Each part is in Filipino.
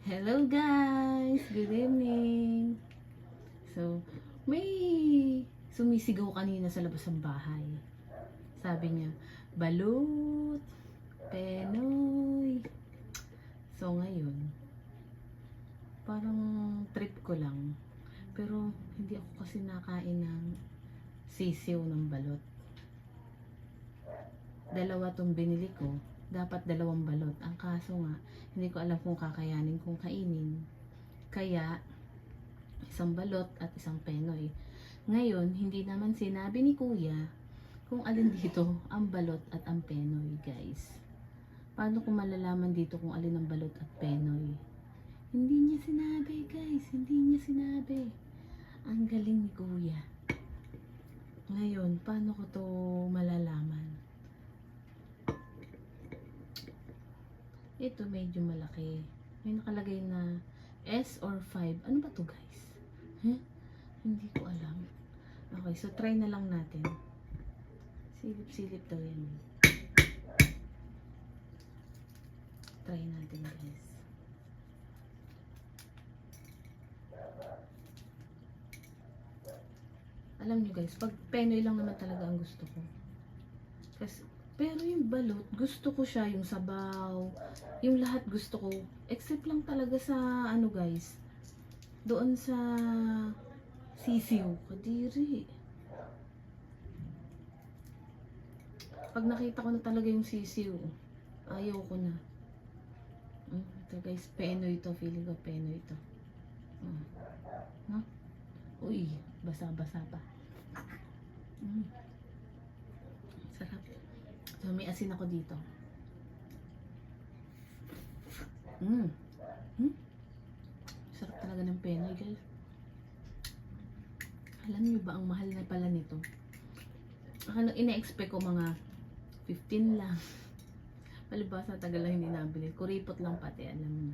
Hello guys! Good evening! So, may sumisigaw kanina sa labas ng bahay. Sabi niya, balut, Penoy. So ngayon, parang trip ko lang. Pero hindi ako kasi nakain ng sisiw ng balot. Dalawa tong binili ko. Dapat dalawang balot. Ang kaso nga, hindi ko alam kung kakayanin kong kainin. Kaya, isang balot at isang penoy. Ngayon, hindi naman sinabi ni kuya kung alin dito ang balot at ang penoy, guys. Paano ko malalaman dito kung alin ang balot at penoy? Hindi niya sinabi, guys. Hindi niya sinabi. Ang galing ni kuya. Ngayon, paano ko to malalaman? Ito medyo malaki. May nakalagay na S or 5. Ano ba to, guys? Huh? Hindi ko alam. Okay, so try na lang natin. Silip-silip daw yan. Try natin, guys. Alam nyo guys, pag penoy lang naman talaga ang gusto ko. Kasi, pero yung balot, gusto ko siya, yung sabaw, yung lahat gusto ko. Except lang talaga sa, ano guys, doon sa sisiw. Kadiri. Pag nakita ko na talaga yung sisiw, ayaw ko na. Ito guys, penoy ito. Feeling ko penoy ito. No? Uy, basa-basa pa. Sarap. So, may asin ako dito. Sarap talaga ng penoy, guys. Alam niyo ba ang mahal na pala nito? Akala ina-expect ko mga 15 lang. Palibasa tagal lang hindi nabili. Kuripot lang pati, alam mo.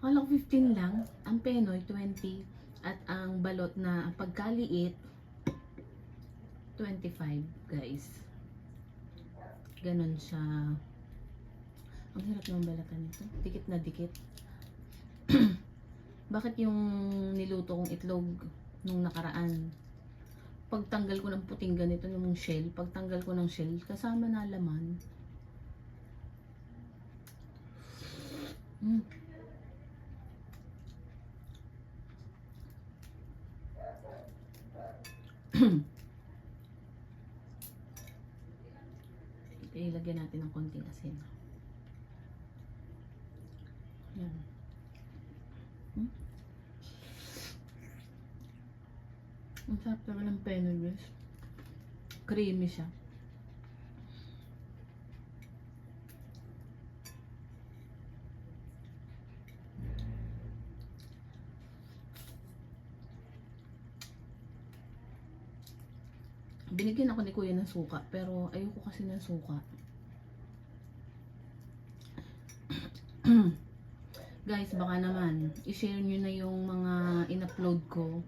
Akala ko 15 lang. Ang penoy, 20. At ang balot na pagkaliit, 25, guys. Ganon siya. Ang hirap ng balatan nito. Dikit na dikit. Bakit yung niluto kong itlog nung nakaraan? Pagtanggal ko ng puting ganito ng shell, pagtanggal ko ng shell, kasama na laman. Ilagyan natin ng konting asin. Yan. Ang sarap naman ng penoy, guys. Creamy siya. Binigyan ako ni kuya ng suka, pero ayoko kasi ng suka. Guys, baka naman i-share nyo na yung mga in-upload ko.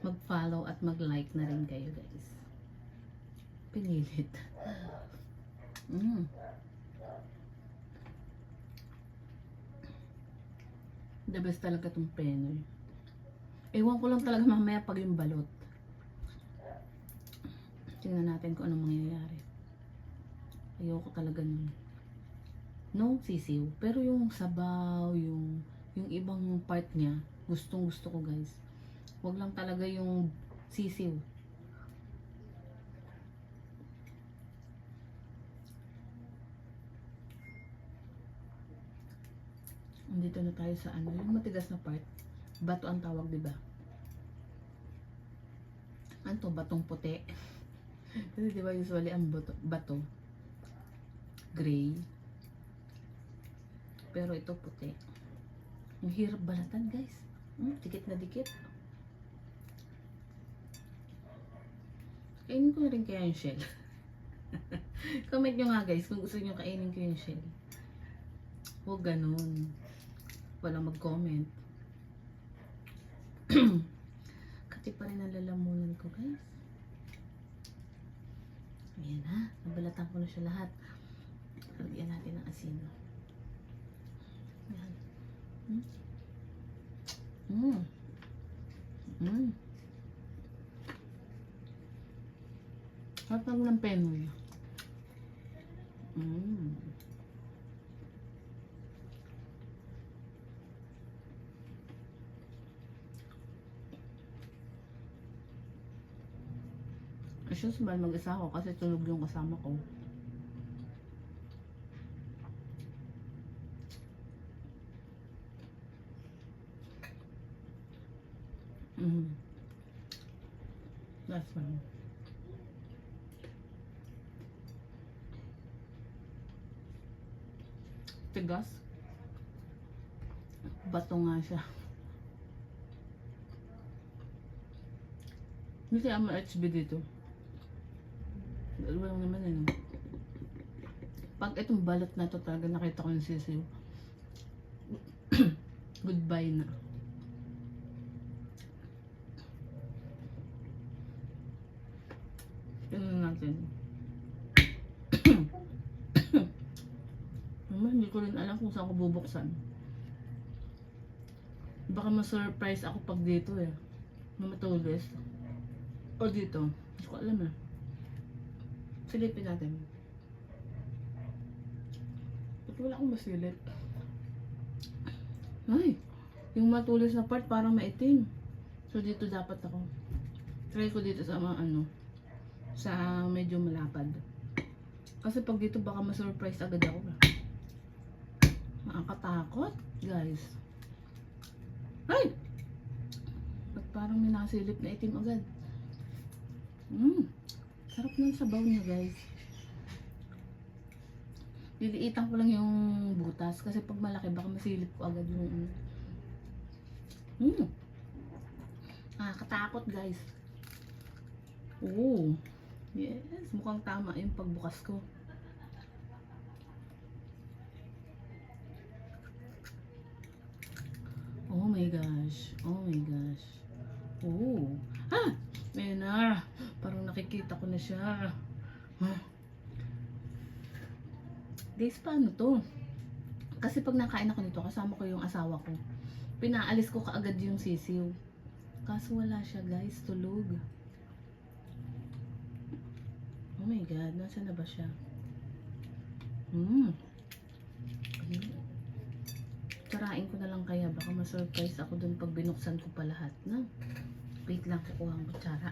Mag-follow at mag-like na rin kayo, guys. Pinilit. The best talaga itong penoy. Ewan ko lang talaga mamaya pag yung balot. Tingnan natin kung anong mangyayari. Ayoko talaga nun. No sisiw. Pero yung sabaw, yung ibang part niya, gustong gusto ko, guys. Wag lang talaga yung sisiw. Andito na tayo sa ano, yung matigas na part. Bato ang tawag, diba? Ano to? Batong puti. Kasi diba usually ang bato gray. Pero ito puti. Ang hirap balatan, guys. Dikit na dikit. Kainin ko na rin kaya yung shell. Comment nyo nga, guys, kung gusto nyo kainin ko yung shell. Huwag ganun. Walang mag-comment. Kati pa rin ang lalamunan ko, guys. Ayan na. Nabalatan ko na siya lahat. Lagyan natin ng asin. Ayan. Mm. Mm. Harap lang ng penoy. Mm. Asyos ba mag-isa ako kasi tulog yung kasama ko. Mm. That's fine. Tigas. Bato nga siya. Hindi kaya ma-HB dito. Dalawa lang naman eh. No? Pag itong balot na to talaga nakita ko yung sisiw. Goodbye na. Tingnan natin. Hindi ko rin alam kung saan ko bubuksan. Baka ma-surprise ako pag dito eh. Mamatulis. O dito. Hindi ko alam eh. Silipin natin. Ba't wala akong masilip? Ay! Yung matulis na part parang maitim. So dito dapat ako. Try ko dito sa mga ano. Sa medyo malapad. Kasi pag dito baka ma-surprise agad ako. Nakakatakot, guys. Ay! Ba't parang may nakasilip na itim agad? Sarap ng sabaw niya, guys. Liliitan ko lang yung butas kasi pag malaki baka masilip ko agad yung nakakatakot, guys. Oh. Yes, mukhang tama yung pagbukas ko. Oh my gosh. Oh my gosh. Oh. Ah! Ayan na. Parang nakikita ko na siya. Huh? Guys, paano to? Kasi pag nakain ako nito, kasama ko yung asawa ko. Pinaalis ko kaagad yung sisiw. Kaso wala siya, guys. Tulog. Oh my God. Nasaan na ba siya? Tarain ko na lang kaya. Baka ma-surprise ako dun pag binuksan ko pa lahat. No? Wait lang, kukuha ang kutsara.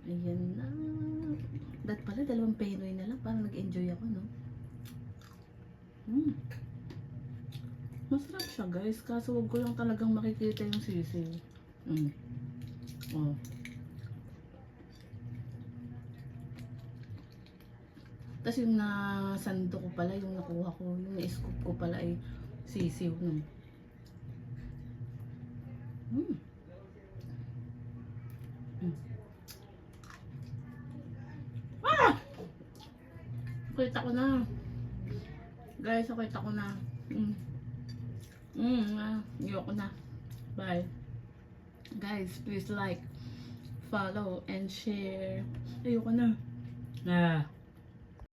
Ayan na. Dat pala, 2 penoy na lang. Parang nag-enjoy ako, no? Masarap siya, guys. Kaso wag ko lang talagang makikita yung sisiw. Oh. Tapos yung nasando ko pala, yung nakuha ko, yung na-scoop ko pala ay sisiw, no? Ah! Nakita ko na. Guys, nakita ko na. Ayoko na. Bye. Guys, please like, follow, and share. Ayoko na.